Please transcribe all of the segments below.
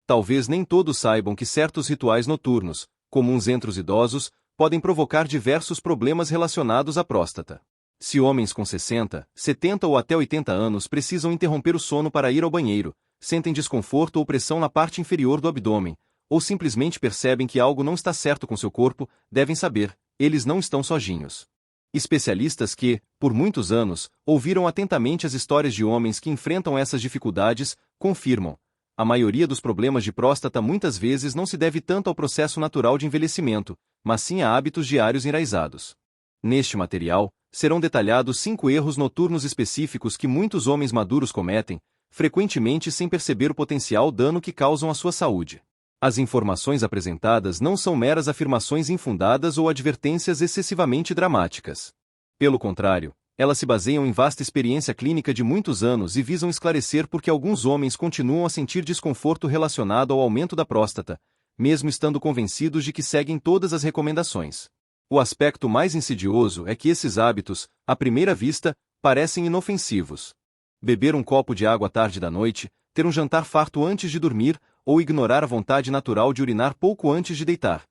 Talvez nem todos saibam que certos rituais noturnos, comuns entre os idosos, podem provocar diversos problemas relacionados à próstata. Se homens com 60, 70 ou até 80 anos precisam interromper o sono para ir ao banheiro, sentem desconforto ou pressão na parte inferior do abdômen, ou simplesmente percebem que algo não está certo com seu corpo, devem saber, eles não estão sozinhos. Especialistas que, por muitos anos, ouviram atentamente as histórias de homens que enfrentam essas dificuldades, confirmam: a maioria dos problemas de próstata muitas vezes não se deve tanto ao processo natural de envelhecimento, mas sim a hábitos diários enraizados. Neste material, serão detalhados 5 erros noturnos específicos que muitos homens maduros cometem, frequentemente sem perceber o potencial dano que causam à sua saúde. As informações apresentadas não são meras afirmações infundadas ou advertências excessivamente dramáticas. Pelo contrário, elas se baseiam em vasta experiência clínica de muitos anos e visam esclarecer por que alguns homens continuam a sentir desconforto relacionado ao aumento da próstata, mesmo estando convencidos de que seguem todas as recomendações. O aspecto mais insidioso é que esses hábitos, à primeira vista, parecem inofensivos. Beber um copo de água à tarde da noite, ter um jantar farto antes de dormir, ou ignorar a vontade natural de urinar pouco antes de deitar.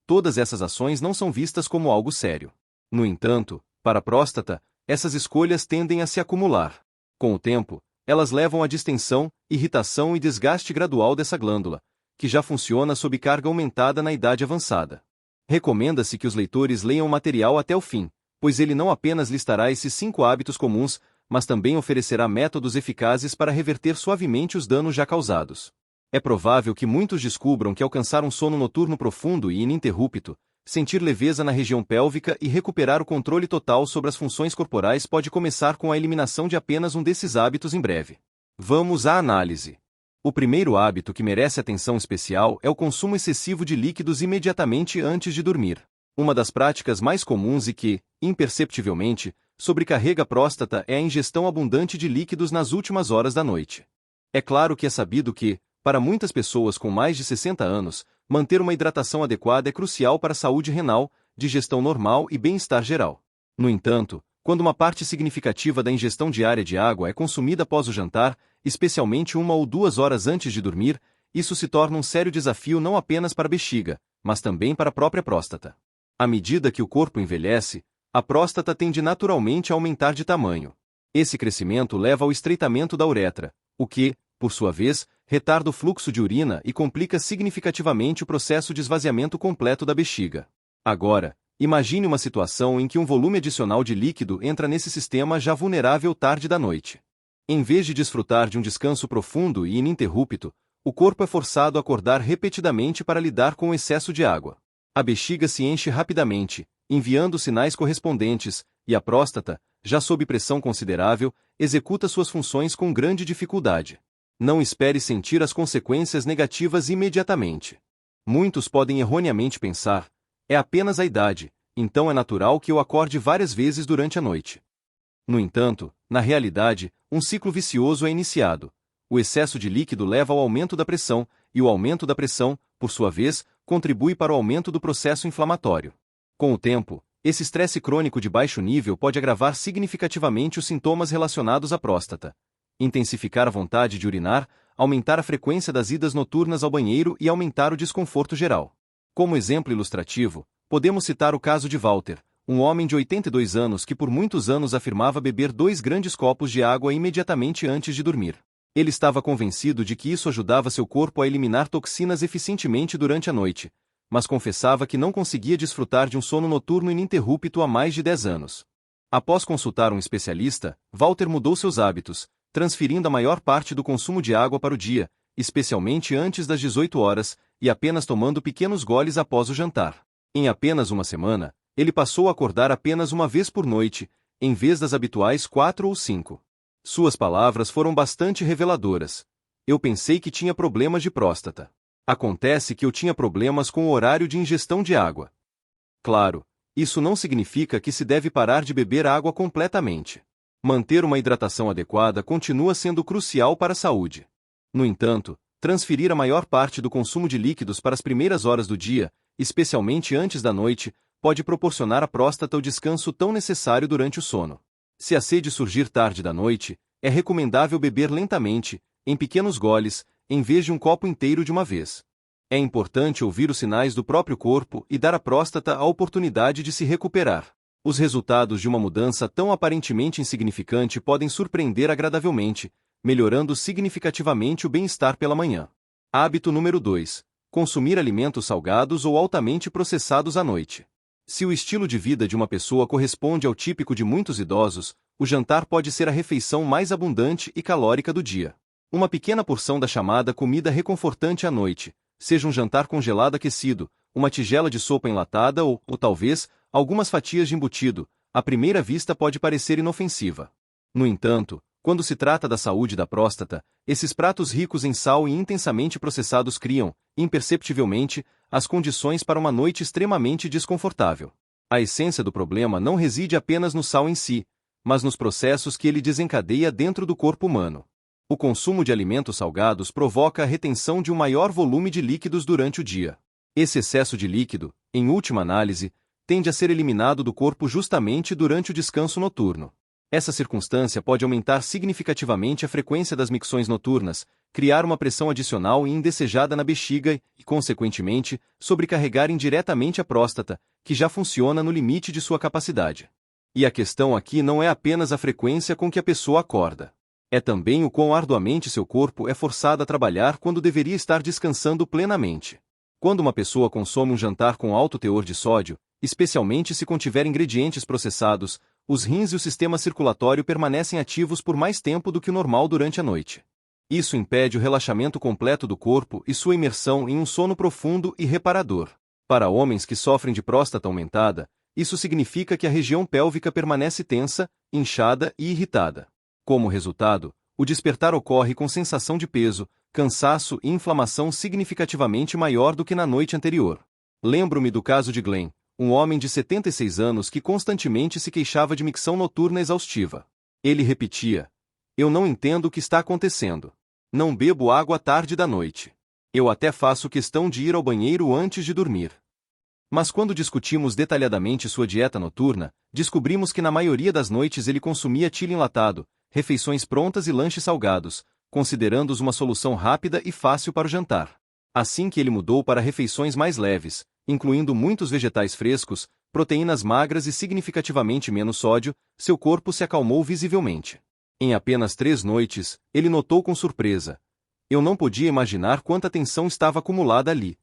Todas essas ações não são vistas como algo sério. No entanto, para a próstata, essas escolhas tendem a se acumular. Com o tempo, elas levam à distensão, irritação e desgaste gradual dessa glândula, que já funciona sob carga aumentada na idade avançada. Recomenda-se que os leitores leiam o material até o fim, pois ele não apenas listará esses 5 hábitos comuns, mas também oferecerá métodos eficazes para reverter suavemente os danos já causados. É provável que muitos descubram que alcançar um sono noturno profundo e ininterrupto, sentir leveza na região pélvica e recuperar o controle total sobre as funções corporais pode começar com a eliminação de apenas um desses hábitos em breve. Vamos à análise. O primeiro hábito que merece atenção especial é o consumo excessivo de líquidos imediatamente antes de dormir. Uma das práticas mais comuns e que, imperceptivelmente, sobrecarrega a próstata é a ingestão abundante de líquidos nas últimas horas da noite. É claro que é sabido que, para muitas pessoas com mais de 60 anos, manter uma hidratação adequada é crucial para a saúde renal, digestão normal e bem-estar geral. No entanto, quando uma parte significativa da ingestão diária de água é consumida após o jantar, especialmente 1 ou 2 horas antes de dormir, isso se torna um sério desafio não apenas para a bexiga, mas também para a própria próstata. À medida que o corpo envelhece, a próstata tende naturalmente a aumentar de tamanho. Esse crescimento leva ao estreitamento da uretra, o que, por sua vez, retarda o fluxo de urina e complica significativamente o processo de esvaziamento completo da bexiga. Agora, imagine uma situação em que um volume adicional de líquido entra nesse sistema já vulnerável tarde da noite. Em vez de desfrutar de um descanso profundo e ininterrupto, o corpo é forçado a acordar repetidamente para lidar com o excesso de água. A bexiga se enche rapidamente, enviando sinais correspondentes, e a próstata, já sob pressão considerável, executa suas funções com grande dificuldade. Não espere sentir as consequências negativas imediatamente. Muitos podem erroneamente pensar: é apenas a idade, então é natural que eu acorde várias vezes durante a noite. No entanto, na realidade, um ciclo vicioso é iniciado. O excesso de líquido leva ao aumento da pressão, e o aumento da pressão, por sua vez, contribui para o aumento do processo inflamatório. Com o tempo, esse estresse crônico de baixo nível pode agravar significativamente os sintomas relacionados à próstata, intensificar a vontade de urinar, aumentar a frequência das idas noturnas ao banheiro e aumentar o desconforto geral. Como exemplo ilustrativo, podemos citar o caso de Walter, um homem de 82 anos que por muitos anos afirmava beber 2 grandes copos de água imediatamente antes de dormir. Ele estava convencido de que isso ajudava seu corpo a eliminar toxinas eficientemente durante a noite, mas confessava que não conseguia desfrutar de um sono noturno ininterrupto há mais de 10 anos. Após consultar um especialista, Walter mudou seus hábitos, transferindo a maior parte do consumo de água para o dia, especialmente antes das 18 horas, e apenas tomando pequenos goles após o jantar. Em apenas uma semana, ele passou a acordar apenas uma vez por noite, em vez das habituais 4 ou 5. Suas palavras foram bastante reveladoras. Eu pensei que tinha problemas de próstata. Acontece que eu tinha problemas com o horário de ingestão de água. Claro, isso não significa que se deve parar de beber água completamente. Manter uma hidratação adequada continua sendo crucial para a saúde. No entanto, transferir a maior parte do consumo de líquidos para as primeiras horas do dia, especialmente antes da noite, pode proporcionar à próstata o descanso tão necessário durante o sono. Se a sede surgir tarde da noite, é recomendável beber lentamente, em pequenos goles, em vez de um copo inteiro de uma vez. É importante ouvir os sinais do próprio corpo e dar à próstata a oportunidade de se recuperar. Os resultados de uma mudança tão aparentemente insignificante podem surpreender agradavelmente, melhorando significativamente o bem-estar pela manhã. Hábito número 2. Consumir alimentos salgados ou altamente processados à noite. Se o estilo de vida de uma pessoa corresponde ao típico de muitos idosos, o jantar pode ser a refeição mais abundante e calórica do dia. Uma pequena porção da chamada comida reconfortante à noite, seja um jantar congelado aquecido, uma tigela de sopa enlatada ou talvez, algumas fatias de embutido, à primeira vista pode parecer inofensiva. No entanto, quando se trata da saúde da próstata, esses pratos ricos em sal e intensamente processados criam, imperceptivelmente, as condições para uma noite extremamente desconfortável. A essência do problema não reside apenas no sal em si, mas nos processos que ele desencadeia dentro do corpo humano. O consumo de alimentos salgados provoca a retenção de um maior volume de líquidos durante o dia. Esse excesso de líquido, em última análise, tende a ser eliminado do corpo justamente durante o descanso noturno. Essa circunstância pode aumentar significativamente a frequência das micções noturnas, criar uma pressão adicional e indesejada na bexiga e, consequentemente, sobrecarregar indiretamente a próstata, que já funciona no limite de sua capacidade. E a questão aqui não é apenas a frequência com que a pessoa acorda. É também o quão arduamente seu corpo é forçado a trabalhar quando deveria estar descansando plenamente. Quando uma pessoa consome um jantar com alto teor de sódio, especialmente se contiver ingredientes processados, os rins e o sistema circulatório permanecem ativos por mais tempo do que o normal durante a noite. Isso impede o relaxamento completo do corpo e sua imersão em um sono profundo e reparador. Para homens que sofrem de próstata aumentada, isso significa que a região pélvica permanece tensa, inchada e irritada. Como resultado, o despertar ocorre com sensação de peso, cansaço e inflamação significativamente maior do que na noite anterior. Lembro-me do caso de Glenn, um homem de 76 anos que constantemente se queixava de micção noturna exaustiva. Ele repetia: "Eu não entendo o que está acontecendo. Não bebo água à tarde da noite. Eu até faço questão de ir ao banheiro antes de dormir." Mas quando discutimos detalhadamente sua dieta noturna, descobrimos que na maioria das noites ele consumia chili enlatado, refeições prontas e lanches salgados, considerando-os uma solução rápida e fácil para o jantar. Assim que ele mudou para refeições mais leves, incluindo muitos vegetais frescos, proteínas magras e significativamente menos sódio, seu corpo se acalmou visivelmente. Em apenas 3 noites, ele notou com surpresa: "Eu não podia imaginar quanta tensão estava acumulada ali."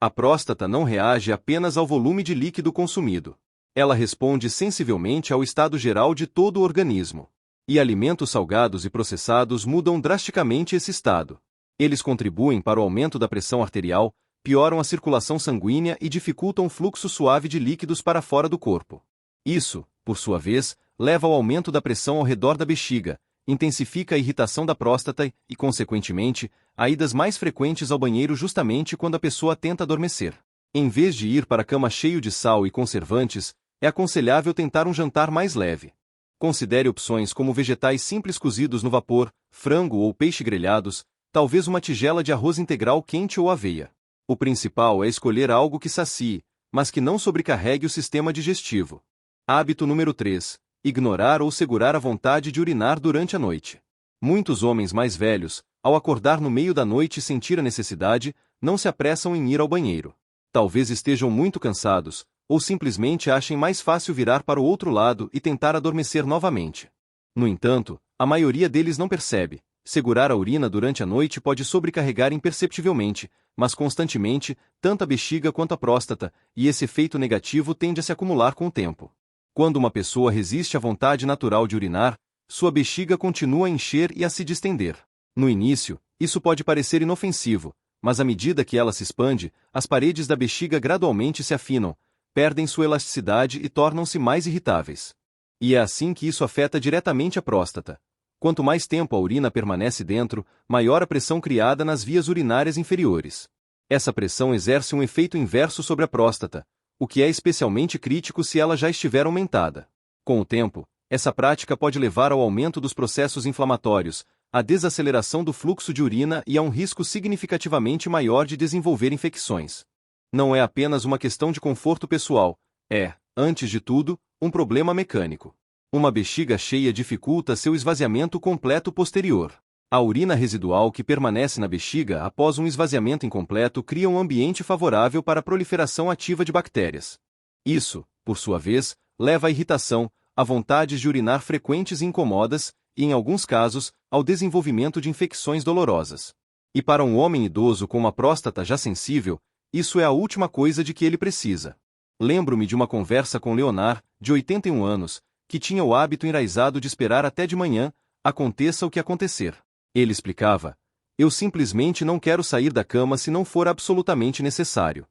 A próstata não reage apenas ao volume de líquido consumido. Ela responde sensivelmente ao estado geral de todo o organismo. E alimentos salgados e processados mudam drasticamente esse estado. Eles contribuem para o aumento da pressão arterial, pioram a circulação sanguínea e dificultam o fluxo suave de líquidos para fora do corpo. Isso, por sua vez, leva ao aumento da pressão ao redor da bexiga, intensifica a irritação da próstata e, consequentemente, a idas mais frequentes ao banheiro justamente quando a pessoa tenta adormecer. Em vez de ir para a cama cheio de sal e conservantes, é aconselhável tentar um jantar mais leve. Considere opções como vegetais simples cozidos no vapor, frango ou peixe grelhados, talvez uma tigela de arroz integral quente ou aveia. O principal é escolher algo que sacie, mas que não sobrecarregue o sistema digestivo. Hábito número 3. Ignorar ou segurar a vontade de urinar durante a noite. Muitos homens mais velhos, ao acordar no meio da noite e sentir a necessidade, não se apressam em ir ao banheiro. Talvez estejam muito cansados, ou simplesmente achem mais fácil virar para o outro lado e tentar adormecer novamente. No entanto, a maioria deles não percebe. Segurar a urina durante a noite pode sobrecarregar imperceptivelmente, mas constantemente, tanto a bexiga quanto a próstata, e esse efeito negativo tende a se acumular com o tempo. Quando uma pessoa resiste à vontade natural de urinar, sua bexiga continua a encher e a se distender. No início, isso pode parecer inofensivo, mas à medida que ela se expande, as paredes da bexiga gradualmente se afinam, perdem sua elasticidade e tornam-se mais irritáveis. E é assim que isso afeta diretamente a próstata. Quanto mais tempo a urina permanece dentro, maior a pressão criada nas vias urinárias inferiores. Essa pressão exerce um efeito inverso sobre a próstata, o que é especialmente crítico se ela já estiver aumentada. Com o tempo, essa prática pode levar ao aumento dos processos inflamatórios, à desaceleração do fluxo de urina e a um risco significativamente maior de desenvolver infecções. Não é apenas uma questão de conforto pessoal, é, antes de tudo, um problema mecânico. Uma bexiga cheia dificulta seu esvaziamento completo posterior. A urina residual que permanece na bexiga após um esvaziamento incompleto cria um ambiente favorável para a proliferação ativa de bactérias. Isso, por sua vez, leva à irritação, a vontades de urinar frequentes e incômodas, e, em alguns casos, ao desenvolvimento de infecções dolorosas. E para um homem idoso com uma próstata já sensível, isso é a última coisa de que ele precisa. Lembro-me de uma conversa com Leonard, de 81 anos, que tinha o hábito enraizado de esperar até de manhã, aconteça o que acontecer. Ele explicava: eu simplesmente não quero sair da cama se não for absolutamente necessário.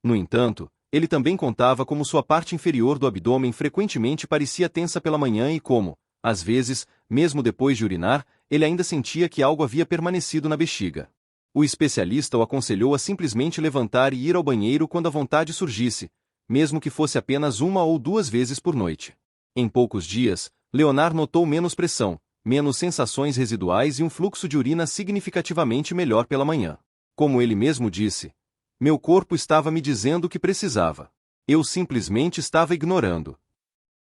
No entanto, ele também contava como sua parte inferior do abdômen frequentemente parecia tensa pela manhã e como, às vezes, mesmo depois de urinar, ele ainda sentia que algo havia permanecido na bexiga. O especialista o aconselhou a simplesmente levantar e ir ao banheiro quando a vontade surgisse, mesmo que fosse apenas 1 ou 2 vezes por noite. Em poucos dias, Leonard notou menos pressão, menos sensações residuais e um fluxo de urina significativamente melhor pela manhã. Como ele mesmo disse, meu corpo estava me dizendo o que precisava. Eu simplesmente estava ignorando.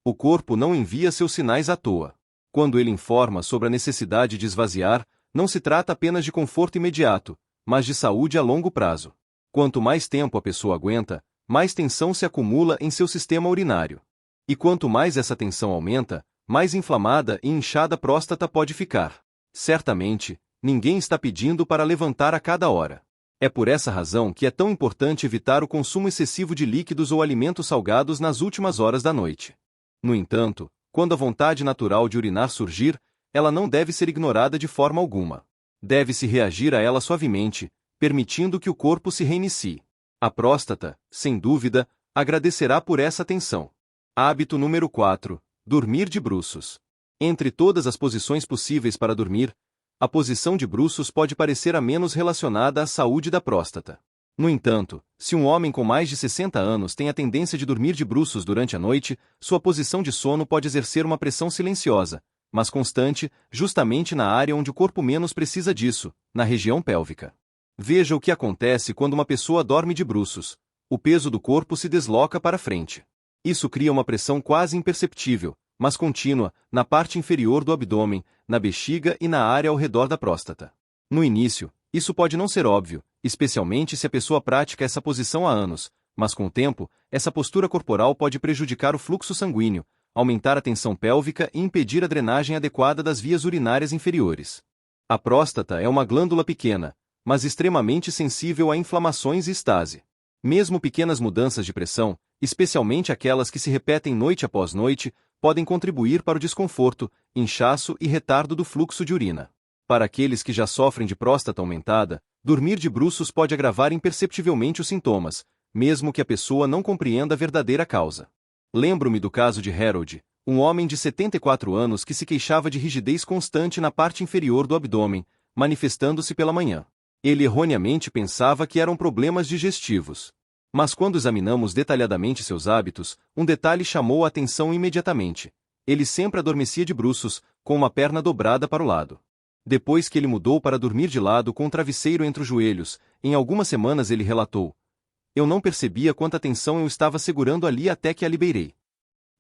O corpo não envia seus sinais à toa. Quando ele informa sobre a necessidade de esvaziar, não se trata apenas de conforto imediato, mas de saúde a longo prazo. Quanto mais tempo a pessoa aguenta, mais tensão se acumula em seu sistema urinário. E quanto mais essa tensão aumenta, mais inflamada e inchada a próstata pode ficar. Certamente, ninguém está pedindo para levantar a cada hora. É por essa razão que é tão importante evitar o consumo excessivo de líquidos ou alimentos salgados nas últimas horas da noite. No entanto, quando a vontade natural de urinar surgir, ela não deve ser ignorada de forma alguma. Deve-se reagir a ela suavemente, permitindo que o corpo se reinicie. A próstata, sem dúvida, agradecerá por essa atenção. Hábito número 4. Dormir de bruços. Entre todas as posições possíveis para dormir, a posição de bruços pode parecer a menos relacionada à saúde da próstata. No entanto, se um homem com mais de 60 anos tem a tendência de dormir de bruços durante a noite, sua posição de sono pode exercer uma pressão silenciosa, mas constante, justamente na área onde o corpo menos precisa disso, na região pélvica. Veja o que acontece quando uma pessoa dorme de bruços. O peso do corpo se desloca para frente. Isso cria uma pressão quase imperceptível, mas contínua, na parte inferior do abdômen, na bexiga e na área ao redor da próstata. No início, isso pode não ser óbvio, especialmente se a pessoa pratica essa posição há anos, mas com o tempo, essa postura corporal pode prejudicar o fluxo sanguíneo, aumentar a tensão pélvica e impedir a drenagem adequada das vias urinárias inferiores. A próstata é uma glândula pequena, mas extremamente sensível a inflamações e estase. Mesmo pequenas mudanças de pressão, especialmente aquelas que se repetem noite após noite, podem contribuir para o desconforto, inchaço e retardo do fluxo de urina. Para aqueles que já sofrem de próstata aumentada, dormir de bruços pode agravar imperceptivelmente os sintomas, mesmo que a pessoa não compreenda a verdadeira causa. Lembro-me do caso de Harold, um homem de 74 anos que se queixava de rigidez constante na parte inferior do abdômen, manifestando-se pela manhã. Ele erroneamente pensava que eram problemas digestivos. Mas quando examinamos detalhadamente seus hábitos, um detalhe chamou a atenção imediatamente. Ele sempre adormecia de bruços, com uma perna dobrada para o lado. Depois que ele mudou para dormir de lado com o travesseiro entre os joelhos, em algumas semanas ele relatou: eu não percebia quanta tensão eu estava segurando ali até que a liberei.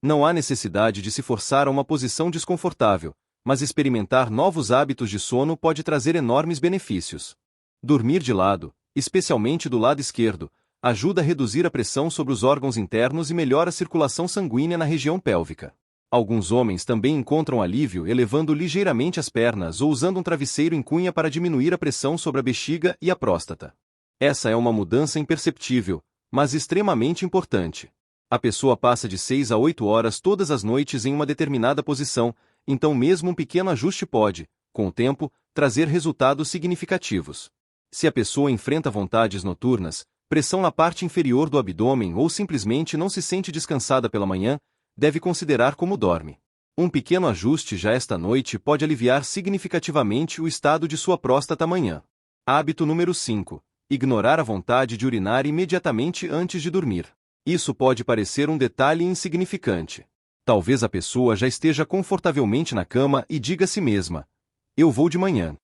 Não há necessidade de se forçar a uma posição desconfortável, mas experimentar novos hábitos de sono pode trazer enormes benefícios. Dormir de lado, especialmente do lado esquerdo, ajuda a reduzir a pressão sobre os órgãos internos e melhora a circulação sanguínea na região pélvica. Alguns homens também encontram alívio elevando ligeiramente as pernas ou usando um travesseiro em cunha para diminuir a pressão sobre a bexiga e a próstata. Essa é uma mudança imperceptível, mas extremamente importante. A pessoa passa de 6 a 8 horas todas as noites em uma determinada posição, então mesmo um pequeno ajuste pode, com o tempo, trazer resultados significativos. Se a pessoa enfrenta vontades noturnas, pressão na parte inferior do abdômen ou simplesmente não se sente descansada pela manhã, deve considerar como dorme. Um pequeno ajuste já esta noite pode aliviar significativamente o estado de sua próstata amanhã. Hábito número 5. Ignorar a vontade de urinar imediatamente antes de dormir. Isso pode parecer um detalhe insignificante. Talvez a pessoa já esteja confortavelmente na cama e diga a si mesma: eu vou de manhã.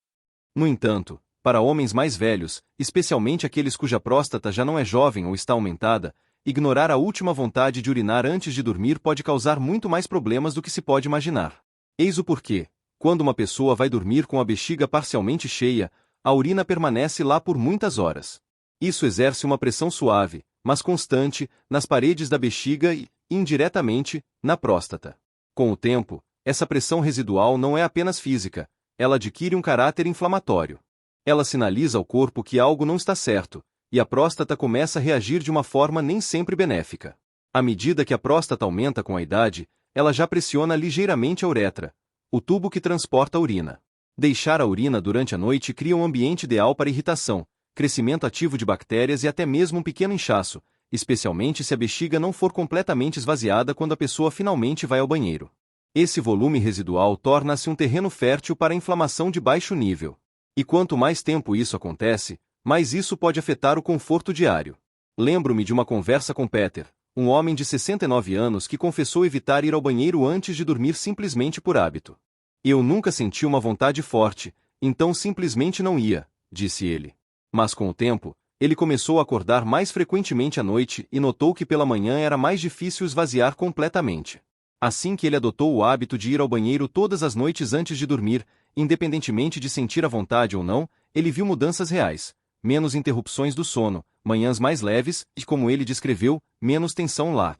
No entanto, para homens mais velhos, especialmente aqueles cuja próstata já não é jovem ou está aumentada, ignorar a última vontade de urinar antes de dormir pode causar muito mais problemas do que se pode imaginar. Eis o porquê. Quando uma pessoa vai dormir com a bexiga parcialmente cheia, a urina permanece lá por muitas horas. Isso exerce uma pressão suave, mas constante, nas paredes da bexiga e, indiretamente, na próstata. Com o tempo, essa pressão residual não é apenas física, ela adquire um caráter inflamatório. Ela sinaliza ao corpo que algo não está certo, e a próstata começa a reagir de uma forma nem sempre benéfica. À medida que a próstata aumenta com a idade, ela já pressiona ligeiramente a uretra, o tubo que transporta a urina. Deixar a urina durante a noite cria um ambiente ideal para irritação, crescimento ativo de bactérias e até mesmo um pequeno inchaço, especialmente se a bexiga não for completamente esvaziada quando a pessoa finalmente vai ao banheiro. Esse volume residual torna-se um terreno fértil para a inflamação de baixo nível. E quanto mais tempo isso acontece, mais isso pode afetar o conforto diário. Lembro-me de uma conversa com Peter, um homem de 69 anos que confessou evitar ir ao banheiro antes de dormir simplesmente por hábito. Eu nunca senti uma vontade forte, então simplesmente não ia, disse ele. Mas com o tempo, ele começou a acordar mais frequentemente à noite e notou que pela manhã era mais difícil esvaziar completamente. Assim que ele adotou o hábito de ir ao banheiro todas as noites antes de dormir, independentemente de sentir a vontade ou não, ele viu mudanças reais, menos interrupções do sono, manhãs mais leves e, como ele descreveu, menos tensão lá.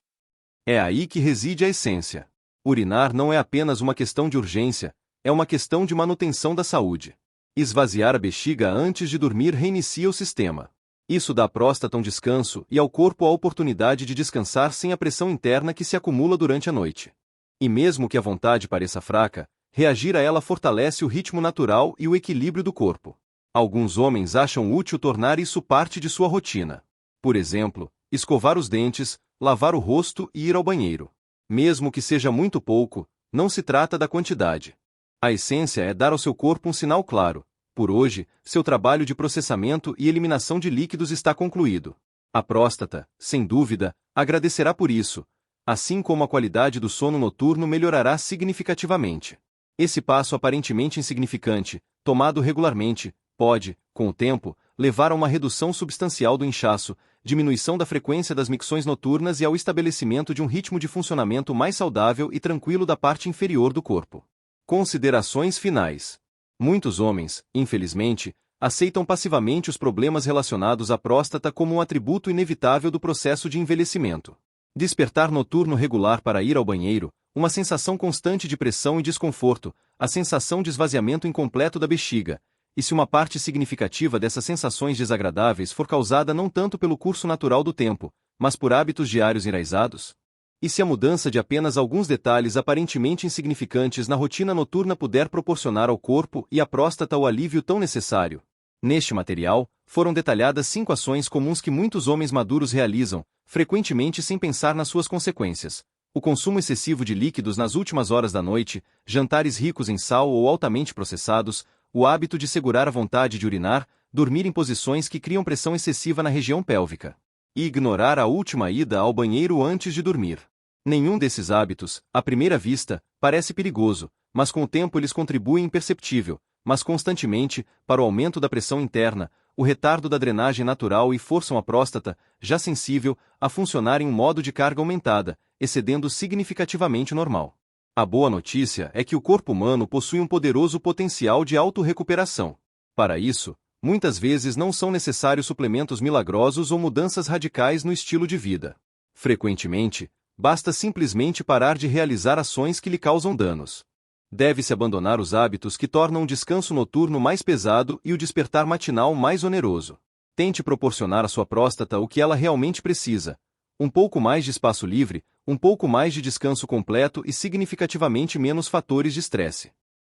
É aí que reside a essência. Urinar não é apenas uma questão de urgência, é uma questão de manutenção da saúde. Esvaziar a bexiga antes de dormir reinicia o sistema. Isso dá à próstata um descanso e ao corpo a oportunidade de descansar sem a pressão interna que se acumula durante a noite. E mesmo que a vontade pareça fraca, reagir a ela fortalece o ritmo natural e o equilíbrio do corpo. Alguns homens acham útil tornar isso parte de sua rotina. Por exemplo, escovar os dentes, lavar o rosto e ir ao banheiro. Mesmo que seja muito pouco, não se trata da quantidade. A essência é dar ao seu corpo um sinal claro: por hoje, seu trabalho de processamento e eliminação de líquidos está concluído. A próstata, sem dúvida, agradecerá por isso, assim como a qualidade do sono noturno melhorará significativamente. Esse passo aparentemente insignificante, tomado regularmente, pode, com o tempo, levar a uma redução substancial do inchaço, diminuição da frequência das micções noturnas e ao estabelecimento de um ritmo de funcionamento mais saudável e tranquilo da parte inferior do corpo. Considerações finais. Muitos homens, infelizmente, aceitam passivamente os problemas relacionados à próstata como um atributo inevitável do processo de envelhecimento. Despertar noturno regular para ir ao banheiro, uma sensação constante de pressão e desconforto, a sensação de esvaziamento incompleto da bexiga, e se uma parte significativa dessas sensações desagradáveis for causada não tanto pelo curso natural do tempo, mas por hábitos diários enraizados? E se a mudança de apenas alguns detalhes aparentemente insignificantes na rotina noturna puder proporcionar ao corpo e à próstata o alívio tão necessário? Neste material, foram detalhadas 5 ações comuns que muitos homens maduros realizam, frequentemente sem pensar nas suas consequências. O consumo excessivo de líquidos nas últimas horas da noite, jantares ricos em sal ou altamente processados, o hábito de segurar a vontade de urinar, dormir em posições que criam pressão excessiva na região pélvica. E ignorar a última ida ao banheiro antes de dormir. Nenhum desses hábitos, à primeira vista, parece perigoso, mas com o tempo eles contribuem imperceptível, mas constantemente, para o aumento da pressão interna, o retardo da drenagem natural e forçam a próstata, já sensível, a funcionar em um modo de carga aumentada, excedendo significativamente o normal. A boa notícia é que o corpo humano possui um poderoso potencial de autorrecuperação. Para isso, muitas vezes não são necessários suplementos milagrosos ou mudanças radicais no estilo de vida. Frequentemente, basta simplesmente parar de realizar ações que lhe causam danos. Deve-se abandonar os hábitos que tornam o descanso noturno mais pesado e o despertar matinal mais oneroso. Tente proporcionar à sua próstata o que ela realmente precisa: um pouco mais de espaço livre, um pouco mais de descanso completo e significativamente menos fatores de estresse.